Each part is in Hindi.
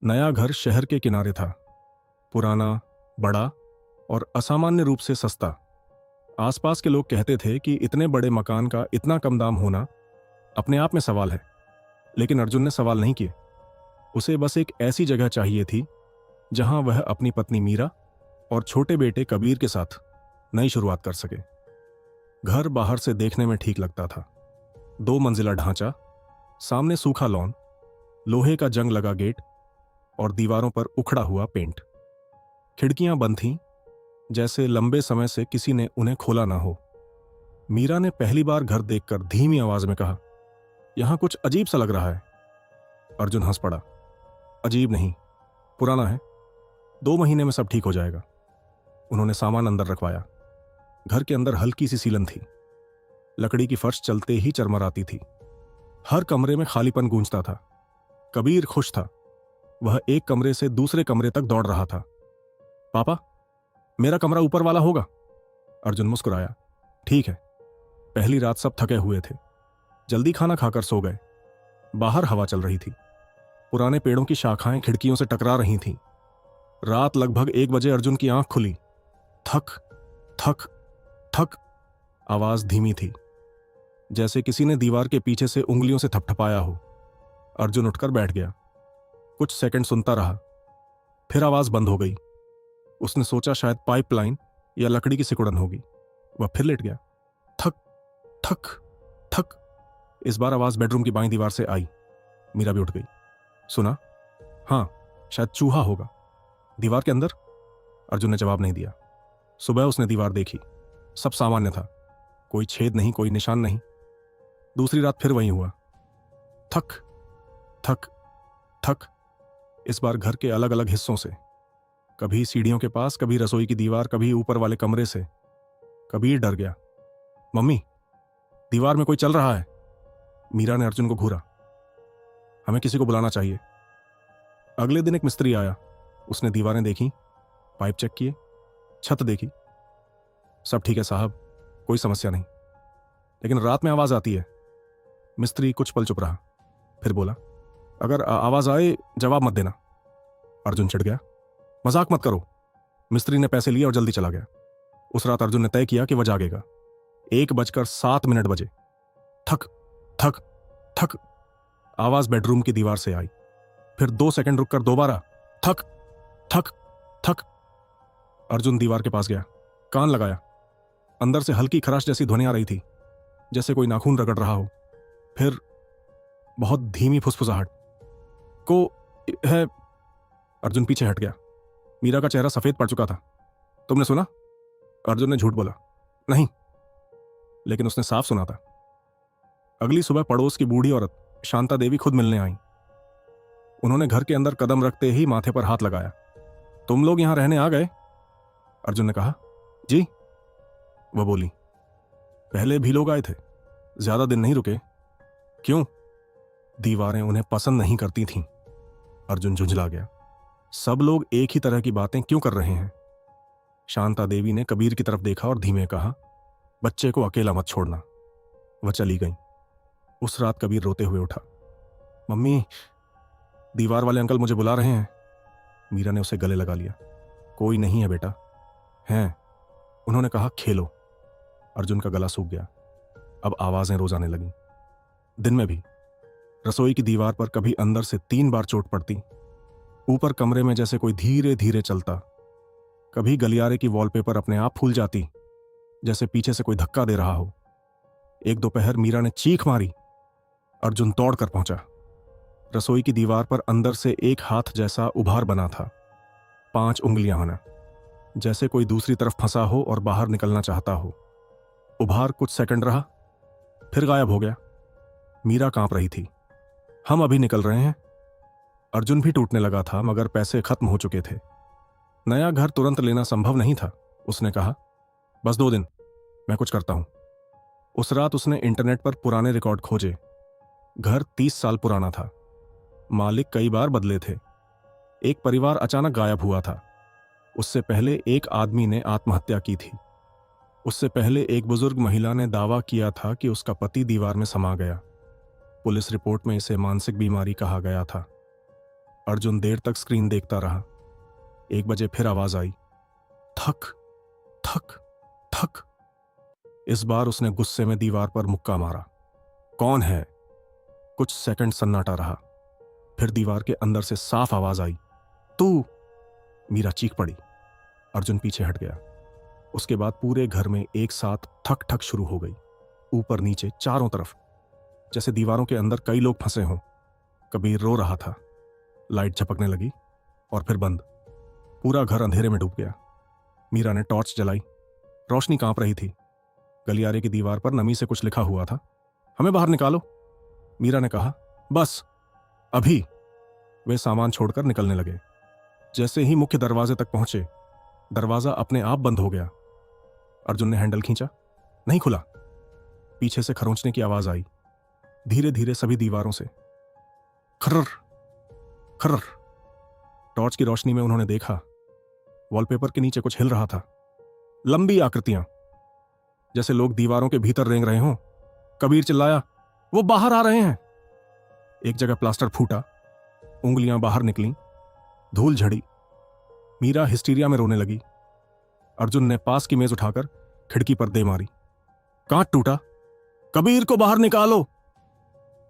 नया घर शहर के किनारे था। पुराना, बड़ा और असामान्य रूप से सस्ता। आसपास के लोग कहते थे कि इतने बड़े मकान का इतना कम दाम होना अपने आप में सवाल है। लेकिन अर्जुन ने सवाल नहीं किए। उसे बस एक ऐसी जगह चाहिए थी जहां वह अपनी पत्नी मीरा और छोटे बेटे कबीर के साथ नई शुरुआत कर सके। घर बाहर से देखने में ठीक लगता था। 2 मंजिला ढांचा, सामने सूखा लॉन, लोहे का जंग लगा गेट और दीवारों पर उखड़ा हुआ पेंट। खिड़कियां बंद थीं, जैसे लंबे समय से किसी ने उन्हें खोला ना हो। मीरा ने पहली बार घर देखकर धीमी आवाज में कहा, यहां कुछ अजीब सा लग रहा है। अर्जुन हंस पड़ा। अजीब नहीं, पुराना है। 2 महीने में सब ठीक हो जाएगा। उन्होंने सामान अंदर रखवाया। घर के अंदर हल्की सी सीलन थी। लकड़ी की फर्श चलते ही चरमराती थी। हर कमरे में खालीपन गूंजता था। कबीर खुश था। वह एक कमरे से दूसरे कमरे तक दौड़ रहा था। पापा, मेरा कमरा ऊपर वाला होगा? अर्जुन मुस्कुराया। ठीक है। पहली रात सब थके हुए थे। जल्दी खाना खाकर सो गए। बाहर हवा चल रही थी। पुराने पेड़ों की शाखाएं खिड़कियों से टकरा रही थीं। रात लगभग 1 बजे अर्जुन की आंख खुली। थक थक थक। आवाज धीमी थी, जैसे किसी ने दीवार के पीछे से उंगलियों से थपथपाया हो। अर्जुन उठकर बैठ गया। कुछ सेकंड सुनता रहा, फिर आवाज बंद हो गई। उसने सोचा शायद पाइपलाइन या लकड़ी की सिकुड़न होगी। वह फिर लेट गया। थक थक थक। इस बार आवाज बेडरूम की बाईं दीवार से आई। मीरा भी उठ गई। सुना? हाँ, शायद चूहा होगा। दीवार के अंदर? अर्जुन ने जवाब नहीं दिया। सुबह उसने दीवार देखी। सब सामान्य था। कोई छेद नहीं, कोई निशान नहीं। दूसरी रात फिर वही हुआ। थक थक थक। इस बार घर के अलग अलग हिस्सों से। कभी सीढ़ियों के पास, कभी रसोई की दीवार, कभी ऊपर वाले कमरे से। कबीर डर गया। मम्मी, दीवार में कोई चल रहा है। मीरा ने अर्जुन को घूरा। हमें किसी को बुलाना चाहिए। अगले दिन एक मिस्त्री आया। उसने दीवारें देखी, पाइप चेक किए, छत देखी। सब ठीक है साहब, कोई समस्या नहीं, लेकिन रात में आवाज आती है। मिस्त्री कुछ पल चुप रहा, फिर बोला, अगर आवाज आए जवाब मत देना। अर्जुन चिढ़ गया। मजाक मत करो। मिस्त्री ने पैसे लिए और जल्दी चला गया। उस रात अर्जुन ने तय किया कि वह जागेगा। 1 बजकर 7 मिनट बजे। थक थक थक। आवाज बेडरूम की दीवार से आई। फिर 2 सेकंड रुककर दोबारा थक थक थक। अर्जुन दीवार के पास गया, कान लगाया। अंदर से हल्की खराश जैसी ध्वनि आ रही थी, जैसे कोई नाखून रगड़ रहा हो। फिर बहुत धीमी फुसफुसाहट। को है। अर्जुन पीछे हट गया। मीरा का चेहरा सफेद पड़ चुका था। तुमने सुना? अर्जुन ने झूठ बोला। नहीं, लेकिन उसने साफ सुना था। अगली सुबह पड़ोस की बूढ़ी औरत शांता देवी खुद मिलने आई। उन्होंने घर के अंदर कदम रखते ही माथे पर हाथ लगाया। तुम लोग यहां रहने आ गए? अर्जुन ने कहा। जी। वह बोली, पहले भी लोग आए थे, ज्यादा दिन नहीं रुके। क्यों? दीवारें उन्हें पसंद नहीं करती थीं। अर्जुन झुंझला गया। सब लोग एक ही तरह की बातें क्यों कर रहे हैं? शांता देवी ने कबीर की तरफ देखा और धीमे कहा, बच्चे को अकेला मत छोड़ना। वह चली गई। उस रात कबीर रोते हुए उठा। मम्मी, दीवार वाले अंकल मुझे बुला रहे हैं। मीरा ने उसे गले लगा लिया। कोई नहीं है बेटा। हैं, उन्होंने कहा खेलो। अर्जुन का गला सूख गया। अब आवाजें रोज आने लगीं। दिन में भी रसोई की दीवार पर कभी अंदर से 3 बार चोट पड़ती। ऊपर कमरे में जैसे कोई धीरे धीरे चलता। कभी गलियारे की वॉलपेपर अपने आप फूल जाती, जैसे पीछे से कोई धक्का दे रहा हो। एक दोपहर मीरा ने चीख मारी। अर्जुन दौड़ कर पहुंचा। रसोई की दीवार पर अंदर से एक हाथ जैसा उभार बना था। 5 उंगलियां होना, जैसे कोई दूसरी तरफ फंसा हो और बाहर निकलना चाहता हो। उभार कुछ सेकंड रहा, फिर गायब हो गया। मीरा कांप रही थी। हम अभी निकल रहे हैं। अर्जुन भी टूटने लगा था, मगर पैसे खत्म हो चुके थे। नया घर तुरंत लेना संभव नहीं था। उसने कहा, बस 2 दिन, मैं कुछ करता हूं। उस रात उसने इंटरनेट पर पुराने रिकॉर्ड खोजे। घर 30 साल पुराना था। मालिक कई बार बदले थे। एक परिवार अचानक गायब हुआ था। उससे पहले एक आदमी ने आत्महत्या की थी। उससे पहले एक बुजुर्ग महिला ने दावा किया था कि उसका पति दीवार में समा गया। पुलिस रिपोर्ट में इसे मानसिक बीमारी कहा गया था। अर्जुन देर तक स्क्रीन देखता रहा। 1 बजे फिर आवाज आई, थक थक थक। इस बार उसने गुस्से में दीवार पर मुक्का मारा। कौन है? कुछ सेकंड सन्नाटा रहा, फिर दीवार के अंदर से साफ आवाज आई, तू। मीरा चीख पड़ी। अर्जुन पीछे हट गया। उसके बाद पूरे घर में एक साथ ठक ठक शुरू हो गई, ऊपर नीचे चारों तरफ, जैसे दीवारों के अंदर कई लोग फंसे हों। कबीर रो रहा था। लाइट झपकने लगी और फिर बंद। पूरा घर अंधेरे में डूब गया। मीरा ने टॉर्च जलाई। रोशनी कांप रही थी। गलियारे की दीवार पर नमी से कुछ लिखा हुआ था। हमें बाहर निकालो, मीरा ने कहा। बस अभी। वे सामान छोड़कर निकलने लगे। जैसे ही मुख्य दरवाजे तक पहुंचे, दरवाजा अपने आप बंद हो गया। अर्जुन ने हैंडल खींचा, नहीं खुला। पीछे से खरोंचने की आवाज आई, धीरे धीरे सभी दीवारों से। खर्र खर्र। टॉर्च की रोशनी में उन्होंने देखा, वॉलपेपर के नीचे कुछ हिल रहा था। लंबी आकृतियां, जैसे लोग दीवारों के भीतर रेंग रहे हों। कबीर चिल्लाया, वो बाहर आ रहे हैं। एक जगह प्लास्टर फूटा, उंगलियां बाहर निकलीं, धूल झड़ी। मीरा हिस्टीरिया में रोने लगी। अर्जुन ने पास की मेज उठाकर खिड़की पर दे मारी। कांच टूटा। कबीर को बाहर निकालो।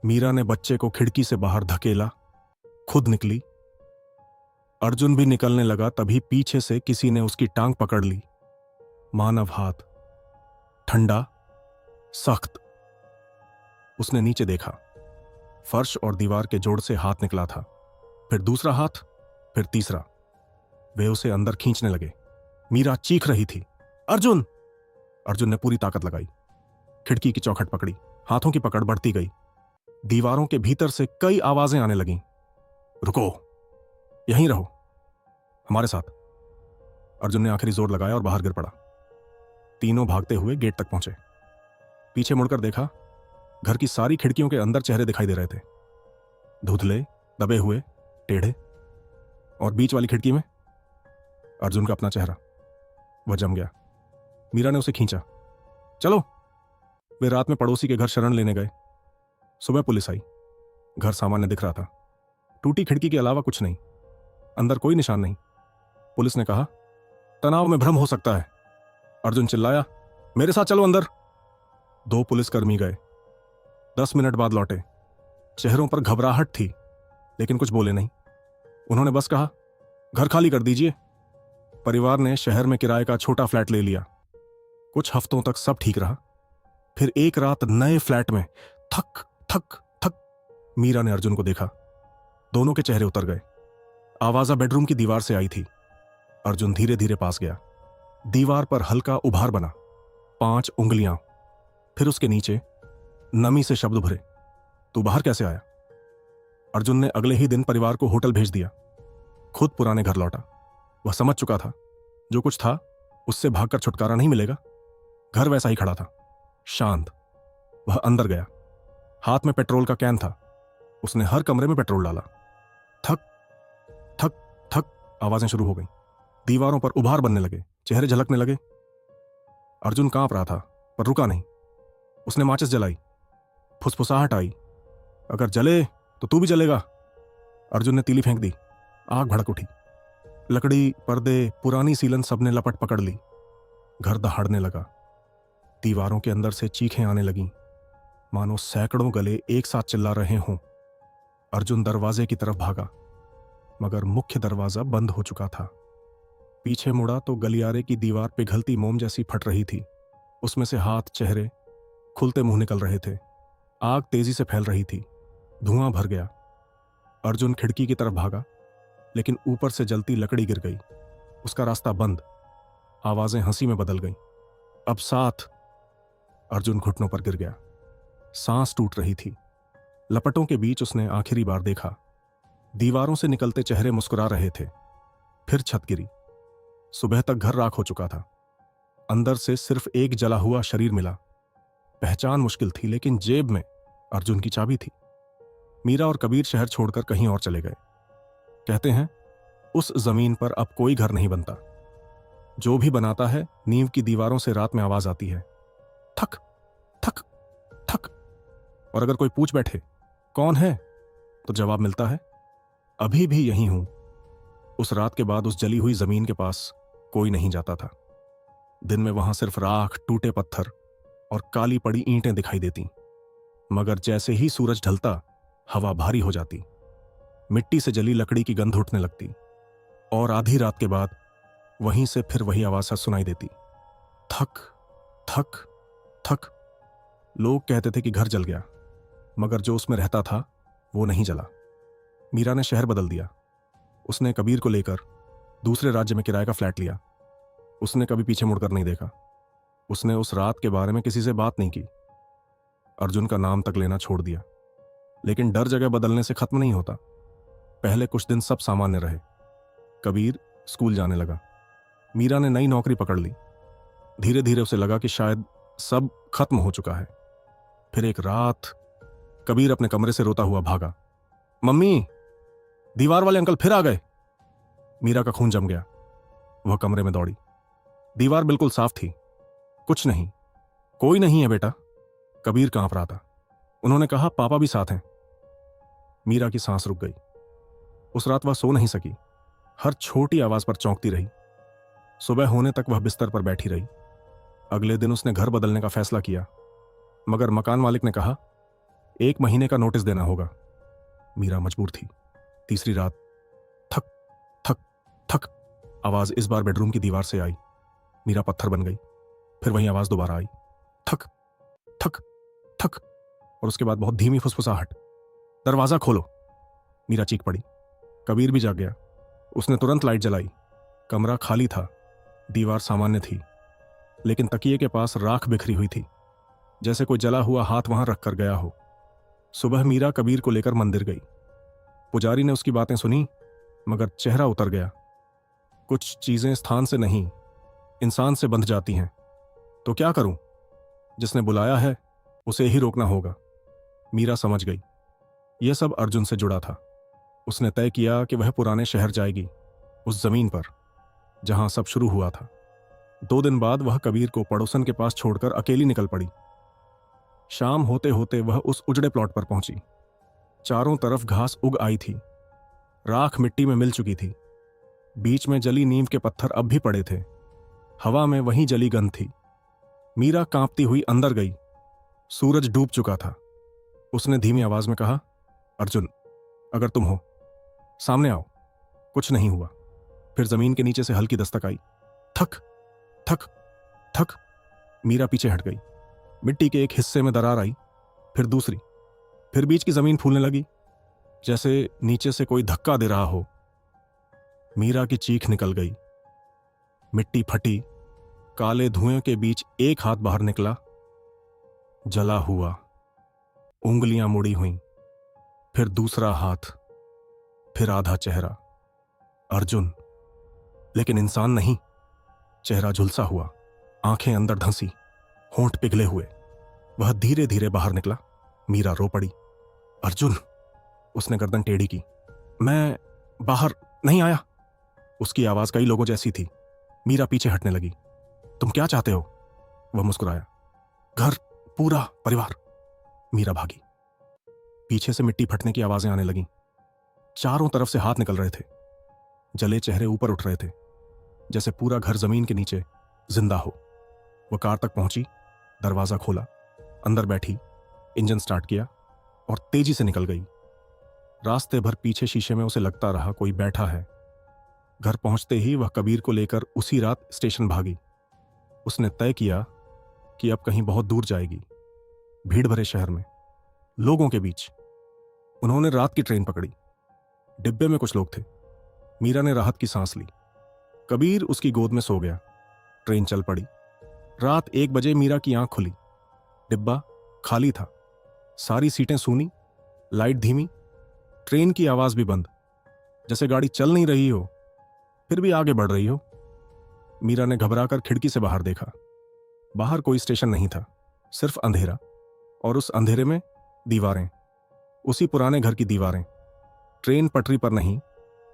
मीरा ने बच्चे को खिड़की से बाहर धकेला, खुद निकली। अर्जुन भी निकलने लगा, तभी पीछे से किसी ने उसकी टांग पकड़ ली। मानव हाथ, ठंडा, सख्त। उसने नीचे देखा। फर्श और दीवार के जोड़ से हाथ निकला था, फिर दूसरा हाथ, फिर तीसरा। वे उसे अंदर खींचने लगे। मीरा चीख रही थी, अर्जुन। अर्जुन ने पूरी ताकत लगाई। खिड़की की चौखट पकड़ी। हाथों की पकड़ बढ़ती गई। दीवारों के भीतर से कई आवाजें आने लगीं। रुको, यहीं रहो, हमारे साथ। अर्जुन ने आखिरी जोर लगाया और बाहर गिर पड़ा। तीनों भागते हुए गेट तक पहुंचे। पीछे मुड़कर देखा, घर की सारी खिड़कियों के अंदर चेहरे दिखाई दे रहे थे, धुंधले, दबे हुए, टेढ़े। और बीच वाली खिड़की में अर्जुन का अपना चेहरा। वह जम गया। मीरा ने उसे खींचा, चलो। वे रात में पड़ोसी के घर शरण लेने गए। सुबह पुलिस आई। घर सामान्य दिख रहा था, टूटी खिड़की के अलावा कुछ नहीं, अंदर कोई निशान नहीं। पुलिस ने कहा, तनाव में भ्रम हो सकता है। अर्जुन चिल्लाया, मेरे साथ चलो अंदर। 2 पुलिसकर्मी गए। 10 मिनट बाद लौटे। चेहरों पर घबराहट थी, लेकिन कुछ बोले नहीं। उन्होंने बस कहा, घर खाली कर दीजिए। परिवार ने शहर में किराए का छोटा फ्लैट ले लिया। कुछ हफ्तों तक सब ठीक रहा। फिर एक रात नए फ्लैट में थक थक थक। मीरा ने अर्जुन को देखा। दोनों के चेहरे उतर गए। आवाजा बेडरूम की दीवार से आई थी। अर्जुन धीरे धीरे पास गया। दीवार पर हल्का उभार बना, 5 उंगलियां। फिर उसके नीचे नमी से शब्द भरे, तू बाहर कैसे आया? अर्जुन ने अगले ही दिन परिवार को होटल भेज दिया। खुद पुराने घर लौटा। वह समझ चुका था, जो कुछ था उससे भागकर छुटकारा नहीं मिलेगा। घर वैसा ही खड़ा था, शांत। वह अंदर गया। हाथ में पेट्रोल का कैन था। उसने हर कमरे में पेट्रोल डाला। थक थक थक आवाजें शुरू हो गईं। दीवारों पर उभार बनने लगे, चेहरे झलकने लगे। अर्जुन कांप रहा था, पर रुका नहीं। उसने माचिस जलाई। फुसफुसाहट आई, अगर जले तो तू भी जलेगा। अर्जुन ने तीली फेंक दी। आग भड़क उठी। लकड़ी, पर्दे, पुरानी सीलन सबने लपट पकड़ ली। घर दहाड़ने लगा। दीवारों के अंदर से चीखें आने लगीं, मानो सैकड़ों गले एक साथ चिल्ला रहे हों। अर्जुन दरवाजे की तरफ भागा, मगर मुख्य दरवाजा बंद हो चुका था। पीछे मुड़ा तो गलियारे की दीवार पिघलती मोम जैसी फट रही थी। उसमें से हाथ, चेहरे, खुलते मुंह निकल रहे थे। आग तेजी से फैल रही थी। धुआं भर गया। अर्जुन खिड़की की तरफ भागा, लेकिन ऊपर से जलती लकड़ी गिर गई। उसका रास्ता बंद। आवाजें हंसी में बदल गईं। अब साथ। अर्जुन घुटनों पर गिर गया। सांस टूट रही थी। लपटों के बीच उसने आखिरी बार देखा। दीवारों से निकलते चेहरे मुस्कुरा रहे थे। फिर छत गिरी। सुबह तक घर राख हो चुका था। अंदर से सिर्फ एक जला हुआ शरीर मिला। पहचान मुश्किल थी, लेकिन जेब में अर्जुन की चाबी थी। मीरा और कबीर शहर छोड़कर कहीं और चले गए। कहते हैं, उस जमीन पर अब कोई घर नहीं बनता। जो भी बनाता है, नींव की दीवारों से रात में आवाज आती है, थक थक थक। और अगर कोई पूछ बैठे, कौन है, तो जवाब मिलता है, अभी भी यहीं हूं। उस रात के बाद उस जली हुई जमीन के पास कोई नहीं जाता था। दिन में वहां सिर्फ राख, टूटे पत्थर और काली पड़ी ईंटें दिखाई देती। मगर जैसे ही सूरज ढलता, हवा भारी हो जाती, मिट्टी से जली लकड़ी की गंध उठने लगती और आधी रात के बाद वहीं से फिर वही आवाज सुनाई देती, थक थक थक। लोग कहते थे कि घर जल गया, मगर जो उसमें रहता था वो नहीं जला। मीरा ने शहर बदल दिया। उसने कबीर को लेकर दूसरे राज्य में किराए का फ्लैट लिया। उसने कभी पीछे मुड़कर नहीं देखा। उसने उस रात के बारे में किसी से बात नहीं की। अर्जुन का नाम तक लेना छोड़ दिया। लेकिन डर जगह बदलने से खत्म नहीं होता। पहले कुछ दिन सब सामान्य रहे। कबीर स्कूल जाने लगा। मीरा ने नई नौकरी पकड़ ली। धीरे धीरे उसे लगा कि शायद सब खत्म हो चुका है। फिर एक रात कबीर अपने कमरे से रोता हुआ भागा। मम्मी, दीवार वाले अंकल फिर आ गए। मीरा का खून जम गया। वह कमरे में दौड़ी। दीवार बिल्कुल साफ थी। कुछ नहीं, कोई नहीं है बेटा। कबीर कांप रहा था। उन्होंने कहा, पापा भी साथ हैं। मीरा की सांस रुक गई। उस रात वह सो नहीं सकी। हर छोटी आवाज पर चौंकती रही। सुबह होने तक वह बिस्तर पर बैठी रही। अगले दिन उसने घर बदलने का फैसला किया, मगर मकान मालिक ने कहा 1 महीने का नोटिस देना होगा। मीरा मजबूर थी। तीसरी रात थक थक थक आवाज इस बार बेडरूम की दीवार से आई। मीरा पत्थर बन गई। फिर वही आवाज दोबारा आई, थक थक थक, और उसके बाद बहुत धीमी फुसफुसाहट, दरवाजा खोलो। मीरा चीख पड़ी। कबीर भी जाग गया। उसने तुरंत लाइट जलाई। कमरा खाली था। दीवार सामान्य थी, लेकिन तकिए के पास राख बिखरी हुई थी, जैसे कोई जला हुआ हाथ वहां रखकर गया हो। सुबह मीरा कबीर को लेकर मंदिर गई। पुजारी ने उसकी बातें सुनी, मगर चेहरा उतर गया। कुछ चीजें स्थान से नहीं, इंसान से बंध जाती हैं। तो क्या करूं? जिसने बुलाया है उसे ही रोकना होगा। मीरा समझ गई। यह सब अर्जुन से जुड़ा था। उसने तय किया कि वह पुराने शहर जाएगी, उस जमीन पर जहां सब शुरू हुआ था। 2 दिन बाद वह कबीर को पड़ोसन के पास छोड़कर अकेली निकल पड़ी। शाम होते होते वह उस उजड़े प्लॉट पर पहुंची। चारों तरफ घास उग आई थी। राख मिट्टी में मिल चुकी थी। बीच में जली नीम के पत्थर अब भी पड़े थे। हवा में वहीं जली गंध थी। मीरा कांपती हुई अंदर गई। सूरज डूब चुका था। उसने धीमी आवाज में कहा, अर्जुन, अगर तुम हो, सामने आओ। कुछ नहीं हुआ। फिर जमीन के नीचे से हल्की दस्तक आई, थक थक थक। मीरा पीछे हट गई। मिट्टी के एक हिस्से में दरार आई, फिर दूसरी, फिर बीच की जमीन फूलने लगी, जैसे नीचे से कोई धक्का दे रहा हो। मीरा की चीख निकल गई। मिट्टी फटी। काले धुएं के बीच एक हाथ बाहर निकला, जला हुआ। उंगलियां मुड़ी हुईं, फिर दूसरा हाथ, फिर आधा चेहरा। अर्जुन, लेकिन इंसान नहीं। चेहरा झुलसा हुआ, आंखें अंदर धंसी, होंठ पिघले हुए। वह धीरे धीरे बाहर निकला। मीरा रो पड़ी। अर्जुन! उसने गर्दन टेढ़ी की। मैं बाहर नहीं आया। उसकी आवाज कई लोगों जैसी थी। मीरा पीछे हटने लगी। तुम क्या चाहते हो? वह मुस्कुराया। घर, पूरा परिवार। मीरा भागी। पीछे से मिट्टी फटने की आवाजें आने लगीं। चारों तरफ से हाथ निकल रहे थे। जले चेहरे ऊपर उठ रहे थे, जैसे पूरा घर जमीन के नीचे जिंदा हो। वह कार तक पहुंची, दरवाजा खोला, अंदर बैठी, इंजन स्टार्ट किया और तेजी से निकल गई। रास्ते भर पीछे शीशे में उसे लगता रहा कोई बैठा है। घर पहुंचते ही वह कबीर को लेकर उसी रात स्टेशन भागी। उसने तय किया कि अब कहीं बहुत दूर जाएगी, भीड़ भरे शहर में, लोगों के बीच। उन्होंने रात की ट्रेन पकड़ी। डिब्बे में कुछ लोग थे। मीरा ने राहत की सांस ली। कबीर उसकी गोद में सो गया। ट्रेन चल पड़ी। रात 1 बजे मीरा की आंख खुली। डिब्बा खाली था। सारी सीटें सूनी, लाइट धीमी, ट्रेन की आवाज भी बंद, जैसे गाड़ी चल नहीं रही हो फिर भी आगे बढ़ रही हो। मीरा ने घबराकर खिड़की से बाहर देखा। बाहर कोई स्टेशन नहीं था, सिर्फ अंधेरा, और उस अंधेरे में दीवारें, उसी पुराने घर की दीवारें। ट्रेन पटरी पर नहीं,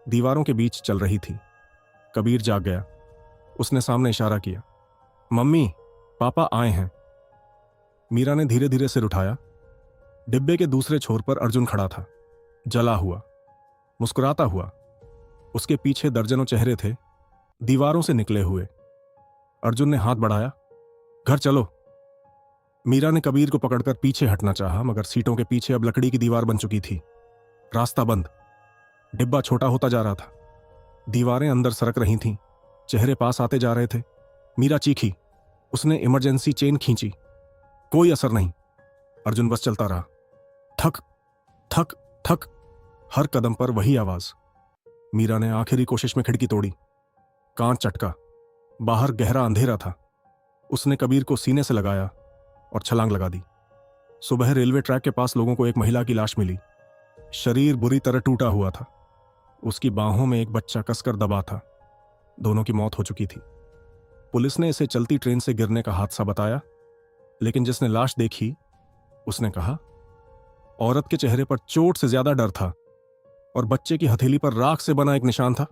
दीवारों के बीच चल रही थी। कबीर जाग गया। उसने सामने इशारा किया, मम्मी, पापा आए हैं। मीरा ने धीरे धीरे सिर उठाया। डिब्बे के दूसरे छोर पर अर्जुन खड़ा था, जला हुआ। मुस्कुराता हुआ। उसके पीछे दर्जनों चेहरे थे, दीवारों से निकले हुए। अर्जुन ने हाथ बढ़ाया, घर चलो। मीरा ने कबीर को पकड़कर पीछे हटना चाहा, मगर सीटों के पीछे अब लकड़ी की दीवार बन चुकी थी। रास्ता बंद। डिब्बा छोटा होता जा रहा था। दीवारें अंदर सरक रही थीं। चेहरे पास आते जा रहे थे। मीरा चीखी। उसने इमरजेंसी चेन खींची। कोई असर नहीं। अर्जुन बस चलता रहा। ठक ठक ठक, हर कदम पर वही आवाज। मीरा ने आखिरी कोशिश में खिड़की तोड़ी। कांच चटका। बाहर गहरा अंधेरा था। उसने कबीर को सीने से लगाया और छलांग लगा दी। सुबह रेलवे ट्रैक के पास लोगों को एक महिला की लाश मिली। शरीर बुरी तरह टूटा हुआ था। उसकी बाहों में एक बच्चा कसकर दबा था। दोनों की मौत हो चुकी थी। पुलिस ने इसे चलती ट्रेन से गिरने का हादसा बताया, लेकिन जिसने लाश देखी उसने कहा, औरत के चेहरे पर चोट से ज्यादा डर था और बच्चे की हथेली पर राख से बना एक निशान था,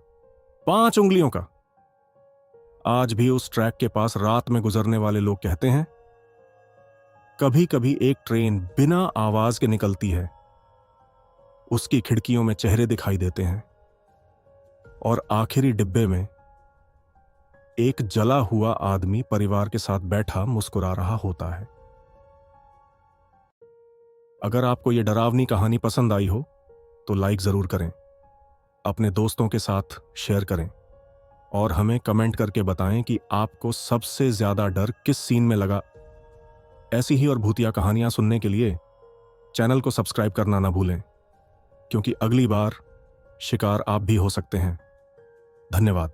5 उंगलियों का। आज भी उस ट्रैक के पास रात में गुजरने वाले लोग कहते हैं, कभी कभी एक ट्रेन बिना आवाज के निकलती है, उसकी खिड़कियों में चेहरे दिखाई देते हैं और आखिरी डिब्बे में एक जला हुआ आदमी परिवार के साथ बैठा मुस्कुरा रहा होता है। अगर आपको यह डरावनी कहानी पसंद आई हो तो लाइक जरूर करें, अपने दोस्तों के साथ शेयर करें और हमें कमेंट करके बताएं कि आपको सबसे ज्यादा डर किस सीन में लगा। ऐसी ही और भूतिया कहानियां सुनने के लिए चैनल को सब्सक्राइब करना ना भूलें, क्योंकि अगली बार शिकार आप भी हो सकते हैं। धन्यवाद।